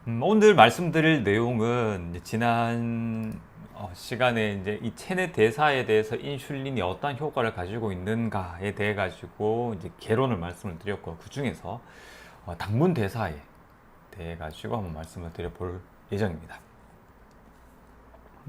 오늘 말씀드릴 내용은 이제 지난 시간에 이제 이 체내 대사에 대해서 인슐린이 어떤 효과를 가지고 있는가에 대해 가지고 이제 개론을 말씀을 드렸고, 그 중에서 당분 대사에 대해 가지고 한번 말씀을 드려볼 예정입니다.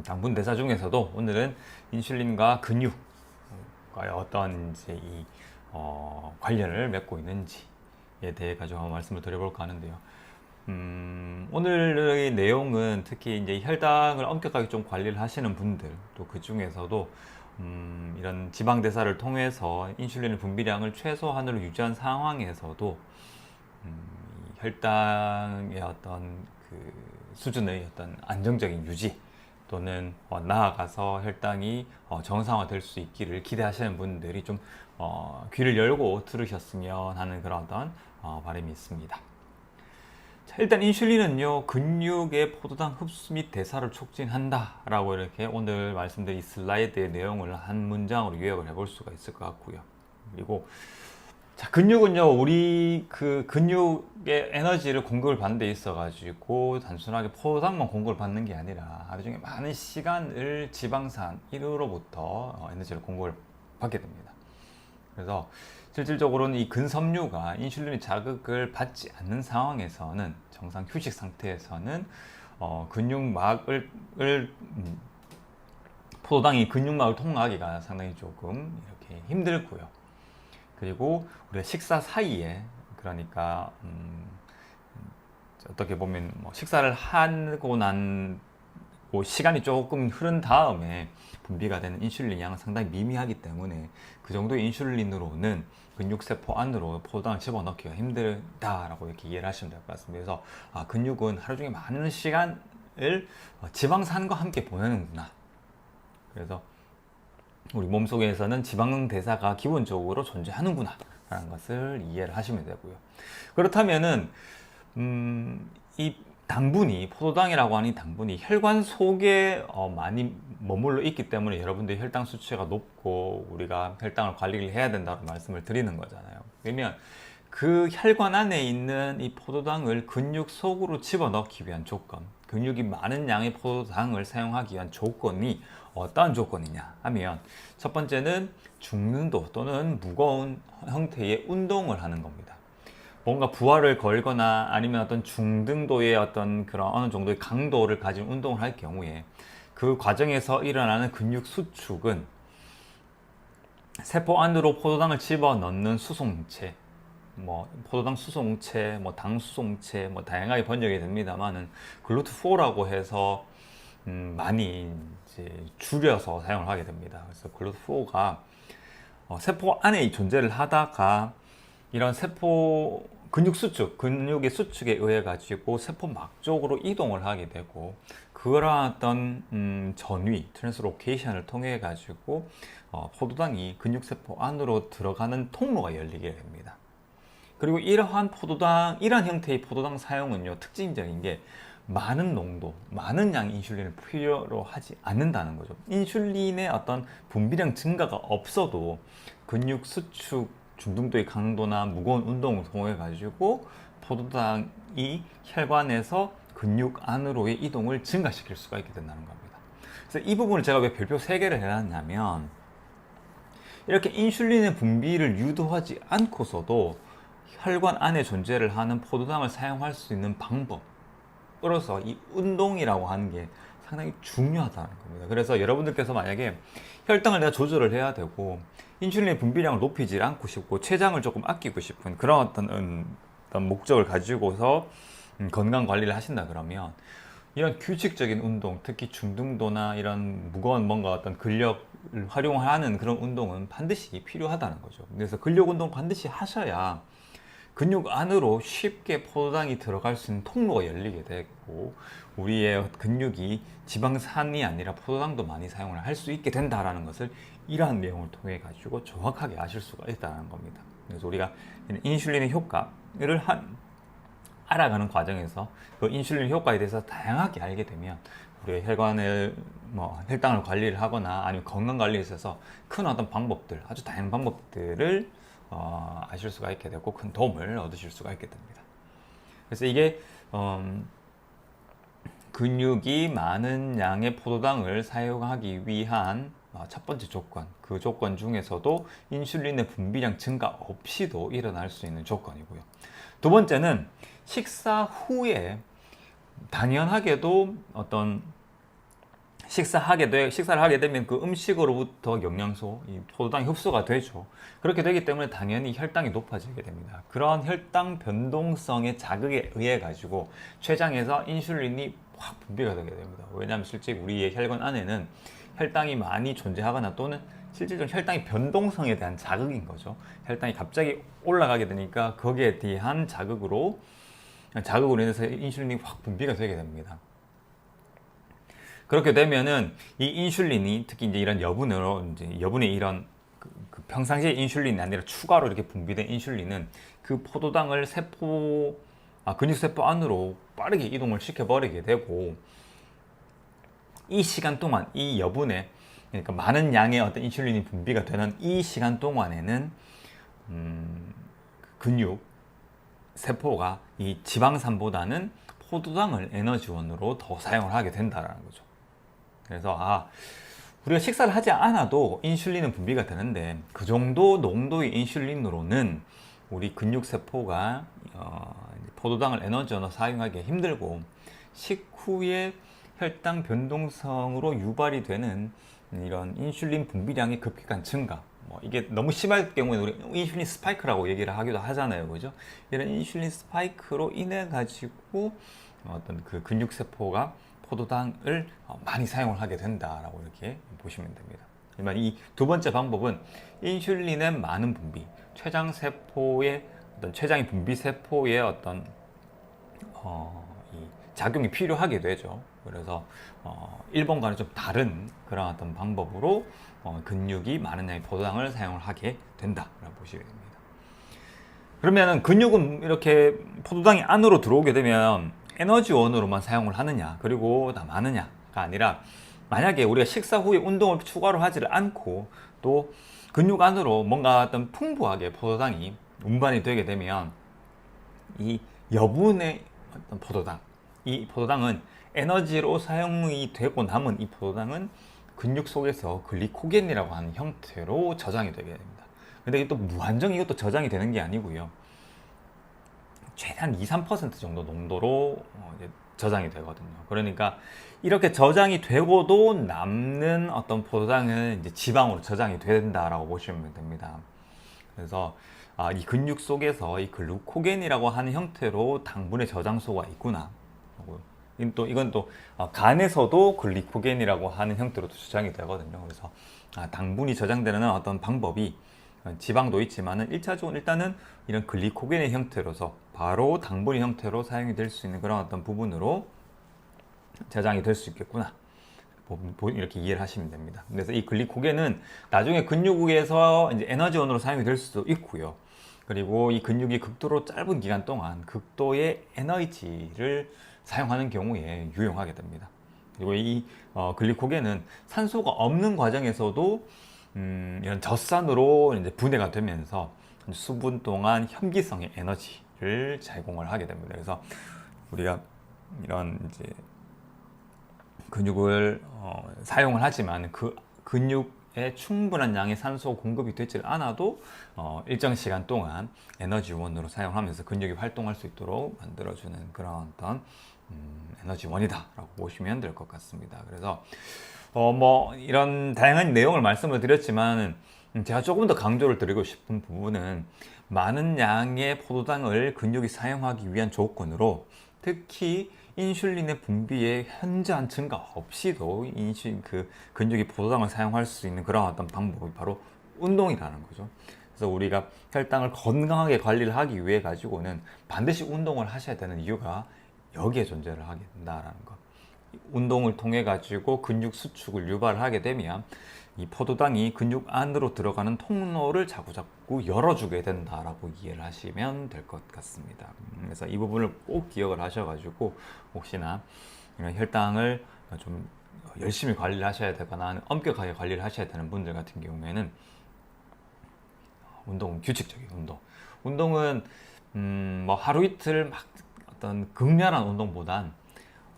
당분 대사 중에서도 오늘은 인슐린과 근육과 어떤 이제 관련을 맺고 있는지에 대해 가지고 한번 말씀을 드려볼까 하는데요. 오늘의 내용은 특히 이제 혈당을 엄격하게 좀 관리를 하시는 분들, 또 그 중에서도 이런 지방 대사를 통해서 인슐린 분비량을 최소한으로 유지한 상황에서도 이 혈당의 어떤 그 수준의 어떤 안정적인 유지, 또는 나아가서 혈당이 정상화될 수 있기를 기대하시는 분들이 좀 귀를 열고 들으셨으면 하는 그런 어떤 바람이 있습니다. 자, 일단 인슐린은요, 근육의 포도당 흡수 및 대사를 촉진한다 라고 이렇게 오늘 말씀드린 이 슬라이드의 내용을 한 문장으로 요약을 해볼 수가 있을 것 같고요. 그리고 자, 근육은요, 우리 그 근육의 에너지를 공급을 받는 데 있어 가지고 단순하게 포도당만 공급을 받는 게 아니라 하루 중에 많은 시간을 지방산으로부터 에너지를 공급을 받게 됩니다. 그래서 실질적으로는 이 근섬유가 인슐린의 자극을 받지 않는 상황에서는, 정상 휴식 상태에서는 근육막을 포도당이 근육막을 통과하기가 상당히 조금 이렇게 힘들고요. 그리고 우리가 식사 사이에, 그러니까 어떻게 보면 뭐 식사를 하고 난 시간이 조금 흐른 다음에 분비가 되는 인슐린 양은 상당히 미미하기 때문에 그 정도의 인슐린으로는 근육세포 안으로 포도당을 집어넣기가 힘들다라고 이렇게 이해를 하시면 될 것 같습니다. 그래서 근육은 하루 종일 많은 시간을 지방산과 함께 보내는구나. 그래서 우리 몸속에서는 지방 대사가 기본적으로 존재하는구나 라는 것을 이해를 하시면 되고요. 그렇다면은 이 당분이, 포도당이라고 하는 이 당분이 혈관 속에 많이 머물러 있기 때문에 여러분들이 혈당 수치가 높고 우리가 혈당을 관리를 해야 된다고 말씀을 드리는 거잖아요. 그러면 그 혈관 안에 있는 이 포도당을 근육 속으로 집어넣기 위한 조건, 근육이 많은 양의 포도당을 사용하기 위한 조건이 어떠한 조건이냐 하면, 첫 번째는 중능도 또는 무거운 형태의 운동을 하는 겁니다. 뭔가 부하를 걸거나 아니면 어떤 중등도의 어떤 그런 어느 정도의 강도를 가진 운동을 할 경우에 그 과정에서 일어나는 근육 수축은 세포 안으로 포도당을 집어넣는 수송체, 뭐 포도당 수송체, 뭐 당 수송체, 뭐 다양하게 번역이 됩니다만은 글루트4라고 해서 많이 이제 줄여서 사용을 하게 됩니다. 그래서 글루트4가 세포 안에 존재를 하다가 이런 세포 근육 수축, 근육의 수축에 의해 가지고 세포막 쪽으로 이동을 하게 되고, 그러한 어떤 전위, 트랜스로케이션을 통해 가지고 포도당이 근육세포 안으로 들어가는 통로가 열리게 됩니다. 그리고 이러한 이러한 형태의 포도당 사용은요, 특징적인 게 많은 농도, 많은 양 인슐린을 필요로 하지 않는다는 거죠. 인슐린의 어떤 분비량 증가가 없어도 근육 수축, 중등도의 강도나 무거운 운동을 통해 가지고 포도당이 혈관에서 근육 안으로의 이동을 증가시킬 수가 있게 된다는 겁니다. 그래서 이 부분을 제가 왜 별표 3개를 해놨냐면, 이렇게 인슐린의 분비를 유도하지 않고서도 혈관 안에 존재를 하는 포도당을 사용할 수 있는 방법으로서 이 운동이라고 하는 게 상당히 중요하다는 겁니다. 그래서 여러분들께서 만약에 혈당을 내가 조절을 해야 되고 인슐린의 분비량을 높이지 않고 싶고 췌장을 조금 아끼고 싶은 그런 어떤 목적을 가지고서 건강 관리를 하신다 그러면, 이런 규칙적인 운동, 특히 중등도나 이런 무거운 뭔가 어떤 근력을 활용하는 그런 운동은 반드시 필요하다는 거죠. 그래서 근력 운동 반드시 하셔야 근육 안으로 쉽게 포도당이 들어갈 수 있는 통로가 열리게 되고, 우리의 근육이 지방산이 아니라 포도당도 많이 사용을 할 수 있게 된다라는 것을 이러한 내용을 통해 가지고 정확하게 아실 수가 있다는 겁니다. 그래서 우리가 인슐린의 효과를 알아가는 과정에서 그 인슐린 효과에 대해서 다양하게 알게 되면, 우리의 혈관을 혈당을 관리를 하거나 아니면 건강 관리에 있어서 큰 어떤 방법들, 아주 다양한 방법들을 아실 수가 있게 되고 큰 도움을 얻으실 수가 있게 됩니다. 그래서 이게 근육이 많은 양의 포도당을 사용하기 위한 첫 번째 조건, 그 조건 중에서도 인슐린의 분비량 증가 없이도 일어날 수 있는 조건이고요. 두 번째는 식사 후에 당연하게도 어떤 식사를 하게 되면 그 음식으로부터 영양소, 이 포도당이 흡수가 되죠. 그렇게 되기 때문에 당연히 혈당이 높아지게 됩니다. 그런 혈당 변동성의 자극에 의해 가지고 췌장에서 인슐린이 확 분비가 되게 됩니다. 왜냐하면 실제 우리의 혈관 안에는 혈당이 많이 존재하거나 또는 실질적으로 혈당의 변동성에 대한 자극인 거죠. 혈당이 갑자기 올라가게 되니까 거기에 대한 자극으로 인해서 인슐린이 확 분비가 되게 됩니다. 그렇게 되면은 이 인슐린이 특히 이제 이런 여분의 이런 그 평상시에 인슐린이 아니라 추가로 이렇게 분비된 인슐린은 그 포도당을 근육세포 안으로 빠르게 이동을 시켜버리게 되고, 이 시간 동안 이 여분의, 그러니까 많은 양의 어떤 인슐린이 분비가 되는 이 시간 동안에는 근육 세포가 이 지방산보다는 포도당을 에너지원으로 더 사용을 하게 된다는 거죠. 그래서 우리가 식사를 하지 않아도 인슐린은 분비가 되는데 그 정도 농도의 인슐린으로는 우리 근육세포가 포도당을 에너지원으로 사용하기 힘들고, 식후에 혈당 변동성으로 유발이 되는 이런 인슐린 분비량의 급격한 증가, 이게 너무 심할 경우에는 우리 인슐린 스파이크라고 얘기를 하기도 하잖아요, 그죠? 이런 인슐린 스파이크로 인해 가지고 어떤 그 근육세포가 포도당을 많이 사용을 하게 된다라고 이렇게 보시면 됩니다. 하지만 이 두 번째 방법은 인슐린의 많은 분비, 췌장세포의 어떤 췌장의 분비세포의 어떤 이 작용이 필요하게 되죠. 그래서 1번과는 좀 다른 그런 어떤 방법으로 근육이 많은 양의 포도당을 사용을 하게 된다라고 보시면 됩니다. 그러면은 근육은 이렇게 포도당이 안으로 들어오게 되면 에너지원으로만 사용을 하느냐, 그리고 다 많으냐가 아니라, 만약에 우리가 식사 후에 운동을 추가로 하지를 않고 또 근육 안으로 뭔가 어떤 풍부하게 포도당이 운반이 되게 되면 이 여분의 어떤 이 포도당은 에너지로 사용이 되고 남은 이 포도당은 근육 속에서 글리코겐이라고 하는 형태로 저장이 되게 됩니다. 근데 이게 또 무한정 이것도 저장이 되는 게 아니고요. 최대한 2, 3% 정도 농도로 저장이 되거든요. 그러니까 이렇게 저장이 되고도 남는 어떤 포도당은 이제 지방으로 저장이 된다라고 보시면 됩니다. 그래서 이 근육 속에서 이 글루코겐이라고 하는 형태로 당분의 저장소가 있구나. 이건 또 간에서도 글리코겐이라고 하는 형태로 저장이 되거든요. 그래서 당분이 저장되는 어떤 방법이 지방도 있지만은 1차적으로 일단은 이런 글리코겐의 형태로서 바로 당분의 형태로 사용이 될 수 있는 그런 어떤 부분으로 저장이 될 수 있겠구나, 이렇게 이해를 하시면 됩니다. 그래서 이 글리코겐은 나중에 근육에서 이제 에너지원으로 사용이 될 수도 있고요. 그리고 이 근육이 극도로 짧은 기간 동안 극도의 에너지를 사용하는 경우에 유용하게 됩니다. 그리고 이 글리코겐은 산소가 없는 과정에서도 이런 젖산으로 이제 분해가 되면서 수분 동안 혐기성의 에너지를 제공을 하게 됩니다. 그래서 우리가 이런 이제 근육을 사용을 하지만 그 근육에 충분한 양의 산소 공급이 되지 않아도 일정 시간 동안 에너지원으로 사용하면서 근육이 활동할 수 있도록 만들어주는 그런 어떤 에너지원이다라고 보시면 될 것 같습니다. 그래서 이런 다양한 내용을 말씀을 드렸지만 제가 조금 더 강조를 드리고 싶은 부분은 많은 양의 포도당을 근육이 사용하기 위한 조건으로, 특히 인슐린의 분비에 현저한 증가 없이도 근육이 포도당을 사용할 수 있는 그런 어떤 방법이 바로 운동이라는 거죠. 그래서 우리가 혈당을 건강하게 관리를 하기 위해 가지고는 반드시 운동을 하셔야 되는 이유가 여기에 존재를 하게 된다라는 것. 운동을 통해 가지고 근육 수축을 유발하게 되면 이 포도당이 근육 안으로 들어가는 통로를 자꾸자꾸 열어주게 된다라고 이해를 하시면 될 것 같습니다. 그래서 이 부분을 꼭 기억을 하셔가지고 혹시나 혈당을 좀 열심히 관리를 하셔야 되거나 엄격하게 관리를 하셔야 되는 분들 같은 경우에는 운동은 규칙적인 운동은 하루 이틀 막 어떤 극렬한 운동보단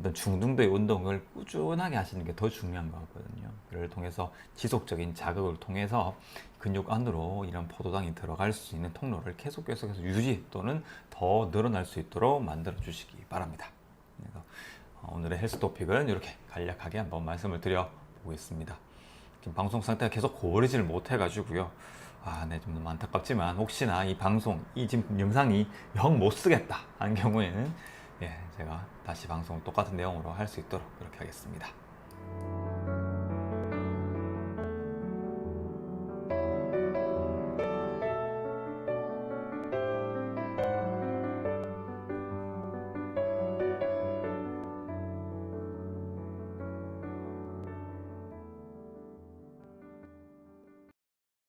어떤 중등도의 운동을 꾸준하게 하시는 게 더 중요한 것 같거든요. 그를 통해서 지속적인 자극을 통해서 근육 안으로 이런 포도당이 들어갈 수 있는 통로를 계속해서 유지 또는 더 늘어날 수 있도록 만들어 주시기 바랍니다. 그래서 오늘의 헬스 토픽은 이렇게 간략하게 한번 말씀을 드려 보겠습니다. 지금 방송 상태가 계속 고르지를 못해가지고요. 네, 좀 너무 안타깝지만 혹시나 이 방송, 이 지금 영상이 영 못 쓰겠다 하는 경우에는 제가 다시 방송 똑같은 내용으로 할 수 있도록 그렇게 하겠습니다.